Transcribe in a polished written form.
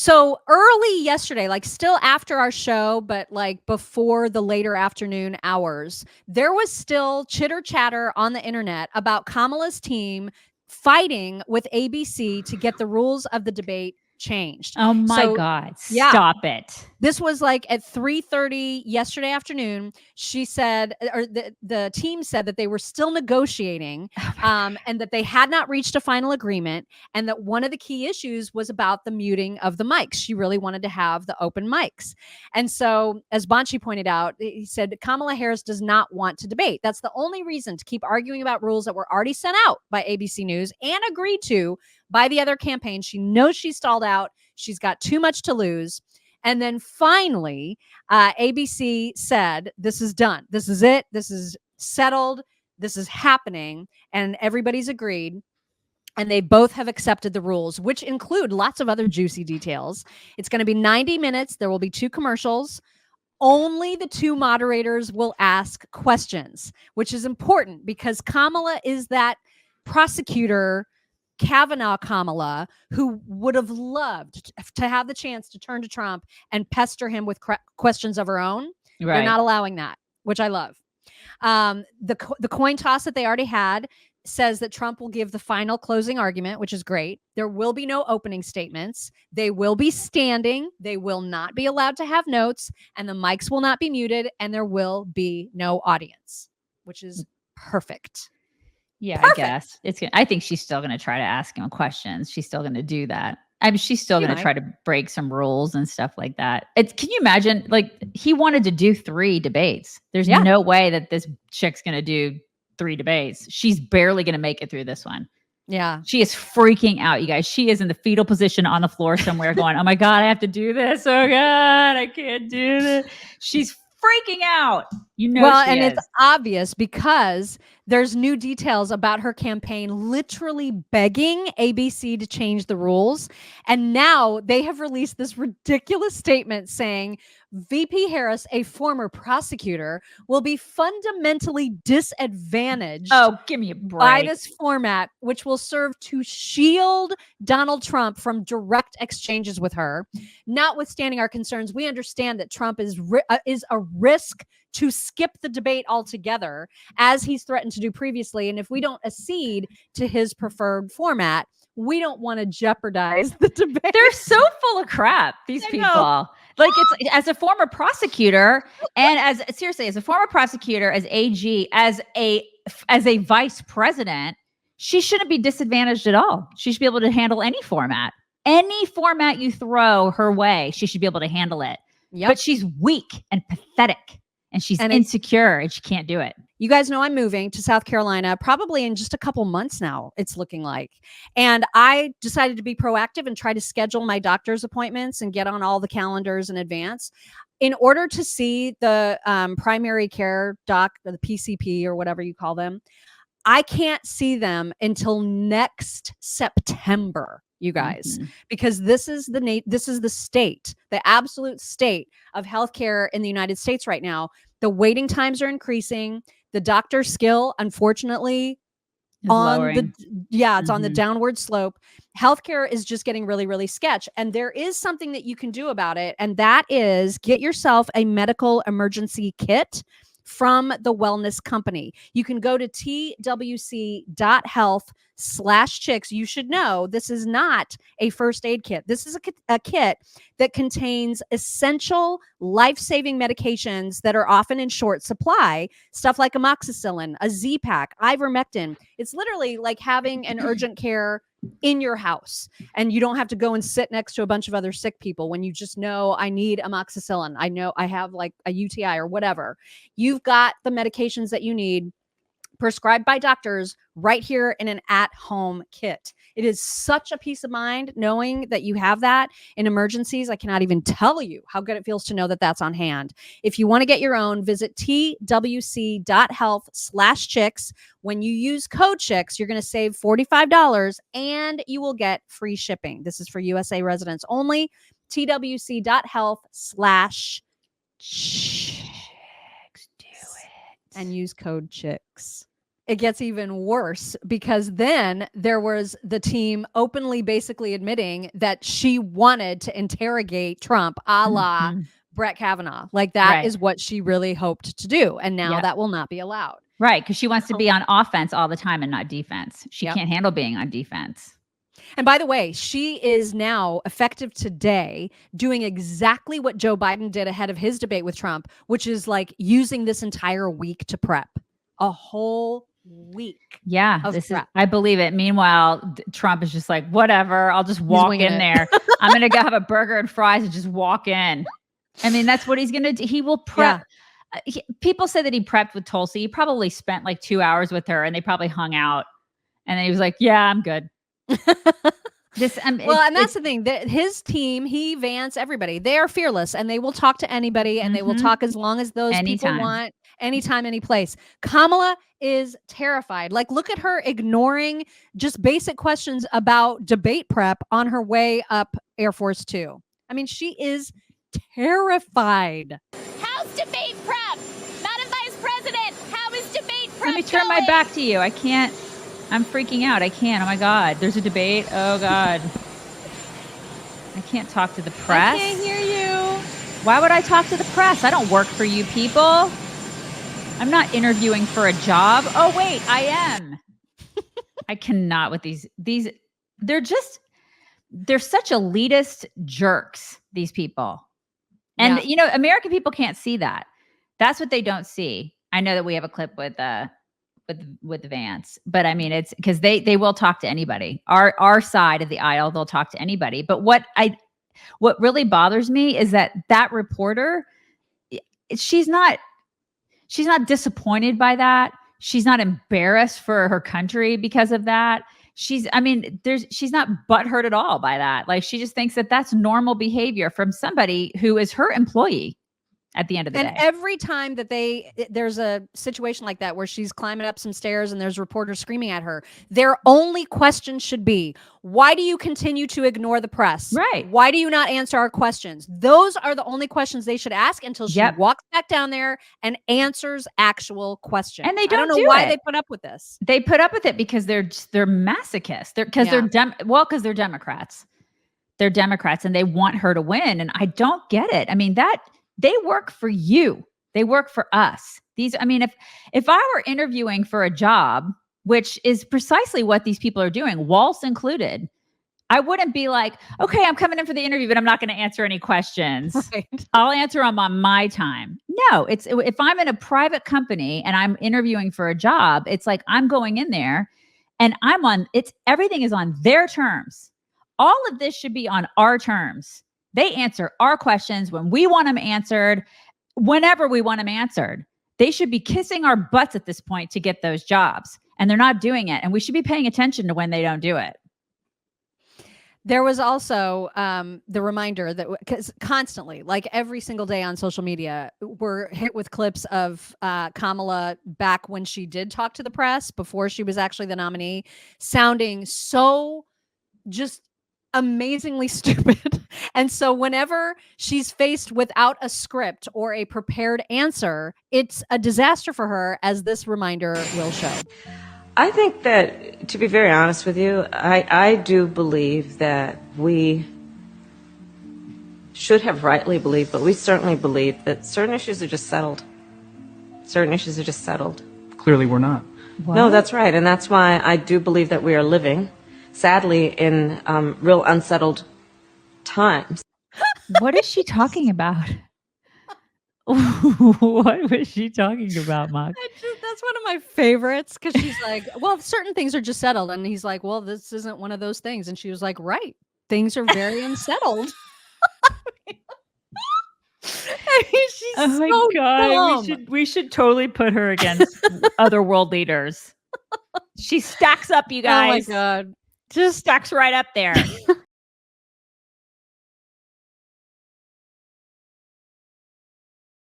So early yesterday, like still after our show, but like before the later afternoon hours, there was still chitter chatter on the internet about Kamala's team fighting with ABC to get the rules of the debate changed. Oh my So, God. yeah. Stop it. This was like at 3:30 yesterday afternoon. She said, or the team said that they were still negotiating, and that they had not reached a final agreement, and that one of the key issues was about the muting of the mics. She really wanted to have the open mics. And so, as Bonchi pointed out, he said Kamala Harris does not want to debate. That's the only reason to keep arguing about rules that were already sent out by ABC News and agreed to by the other campaign. She knows she's stalled out. She's got too much to lose. And then finally, ABC said, this is done. This is it. This is settled. This is happening. And everybody's agreed. And they both have accepted the rules, which include lots of other juicy details. It's going to be 90 minutes. There will be 2 commercials. Only the 2 moderators will ask questions, which is important because Kamala is that prosecutor, Kavanaugh Kamala, who would have loved to have the chance to turn to Trump and pester him with questions of her own. Right. They're not allowing that, which I love. The coin toss that they already had says that Trump will give the final closing argument, which is great. There will be no opening statements. They will be standing. They will not be allowed to have notes, and the mics will not be muted, and there will be no audience, which is perfect. Yeah, Perfect. I guess I think she's still going to try to ask him questions. She's still going to do that. I mean, she's still going to try to break some rules and stuff like that. Can you imagine? Like, he wanted to do 3 debates. There's no way that this chick's going to do 3 debates. She's barely going to make it through this one. Yeah. She is freaking out, you guys. She is in the fetal position on the floor somewhere going, oh my God, I have to do this. Oh God, I can't do this. She's freaking out. It's obvious because there's new details about her campaign literally begging ABC to change the rules. And now they have released this ridiculous statement saying VP Harris, a former prosecutor, will be fundamentally disadvantaged. Oh, give me a break. By this format, which will serve to shield Donald Trump from direct exchanges with her. Notwithstanding our concerns, we understand that Trump is a risk to skip the debate altogether, as he's threatened to do previously. And if we don't accede to his preferred format, we don't want to jeopardize the debate. They're so full of crap, these people. Like, it's as a former prosecutor and as a former prosecutor, as AG, as a vice president, she shouldn't be disadvantaged at all. She should be able to handle any format. Any format you throw her way, she should be able to handle it. Yep. But she's weak and pathetic, and she's insecure, and she can't do it. You guys know I'm moving to South Carolina probably in just a couple months now, it's looking like. And I decided to be proactive and try to schedule my doctor's appointments and get on all the calendars in advance. In order to see the primary care doc, or the PCP, or whatever you call them, I can't see them until next September, you guys, because this is the state, the absolute state of healthcare in the United States right now. The waiting times are increasing. The doctor skill, unfortunately, it's on the downward slope. Healthcare is just getting really, really sketch. And there is something that you can do about it. And that is get yourself a medical emergency kit from the wellness company. You can go to twc.health/chicks. You should know this is not a first aid kit. This is a kit that contains essential life-saving medications that are often in short supply, stuff like amoxicillin, a Z-Pak, ivermectin. It's literally like having an urgent care in your house, and you don't have to go and sit next to a bunch of other sick people when you just know, I need amoxicillin. I know I have like a UTI or whatever. You've got the medications that you need prescribed by doctors right here in an at-home kit. It is such a peace of mind knowing that you have that in emergencies. I cannot even tell you how good it feels to know that that's on hand. If you want to get your own, visit twc.health/chicks. When you use code chicks, you're going to save $45 and you will get free shipping. This is for USA residents only. twc.health/chicks. Do it. And use code chicks. it gets even worse, because then there was the team openly basically admitting that she wanted to interrogate Trump, a la Brett Kavanaugh. Like, that is what she really hoped to do. And now that will not be allowed. Right. Because she wants to be on offense all the time and not defense. She can't handle being on defense. And by the way, she is now, effective today, doing exactly what Joe Biden did ahead of his debate with Trump, which is like using this entire week to prep. A whole week. Yeah, I believe it. Meanwhile, Trump is just like, whatever, I'll just walk in there. I'm going to go have a burger and fries and just walk in. I mean, that's what he's going to do. He will prep. People say that he prepped with Tulsi. He probably spent like 2 hours with her and they probably hung out. And then he was like, yeah, I'm good. And that's the thing, that his team, he, Vance, everybody, they are fearless and they will talk to anybody and they will talk as long as those people want, anytime, any place. Kamala is terrified. Like, look at her ignoring just basic questions about debate prep on her way up Air Force 2. I mean, she is terrified. How's debate prep? Madam Vice President, how is debate prep? Let me turn my back to you. I can't. I'm freaking out. I can't. Oh my God. There's a debate. Oh God. I can't talk to the press. I can't hear you. Why would I talk to the press? I don't work for you people. I'm not interviewing for a job. Oh wait, I am. I cannot with these, they're such elitist jerks, these people. And you know, American people can't see that. That's what they don't see. I know that we have a clip with Vance, but I mean, it's because they will talk to anybody. Our side of the aisle, they'll talk to anybody. But what really bothers me is that reporter, she's not disappointed by that. She's not embarrassed for her country because of that. She's not butthurt at all by that. Like, she just thinks that that's normal behavior from somebody who is her employee at the end of the day. And every time that there's a situation like that where she's climbing up some stairs and there's reporters screaming at her, their only question should be, why do you continue to ignore the press? Right. Why do you not answer our questions? Those are the only questions they should ask until she walks back down there and answers actual questions. And they don't know why they put up with this. They put up with it because they're masochists. Because they're Democrats. They're Democrats and they want her to win. And I don't get it. I mean, they work for you. They work for us. If I were interviewing for a job, which is precisely what these people are doing, Waltz included, I wouldn't be like, okay, I'm coming in for the interview, but I'm not going to answer any questions. Right. I'll answer them on my time. No, if I'm in a private company and I'm interviewing for a job, it's like I'm going in there and everything is on their terms. All of this should be on our terms. They answer our questions when we want them answered, whenever we want them answered. They should be kissing our butts at this point to get those jobs. And they're not doing it. And we should be paying attention to when they don't do it. There was also the reminder that, because constantly, like every single day on social media, we're hit with clips of Kamala back when she did talk to the press before she was actually the nominee, sounding so just amazingly stupid. And so whenever she's faced without a script or a prepared answer, it's a disaster for her, as this reminder will show. I think that, to be very honest with you, I do believe that we should have rightly believed, but we certainly believe that certain issues are just settled. Certain issues are just settled. Clearly we're not. What? No, that's right. And that's why I do believe that we are living, sadly, in real unsettled times. What is she talking about? What was she talking about, Mark? That's one of my favorites, because she's like, well, certain things are just settled. And he's like, well, this isn't one of those things. And she was like, right. Things are very unsettled. She's oh my God. Dumb. We should totally put her against other world leaders. She stacks up, you guys. Oh my God. Just stacks right up there.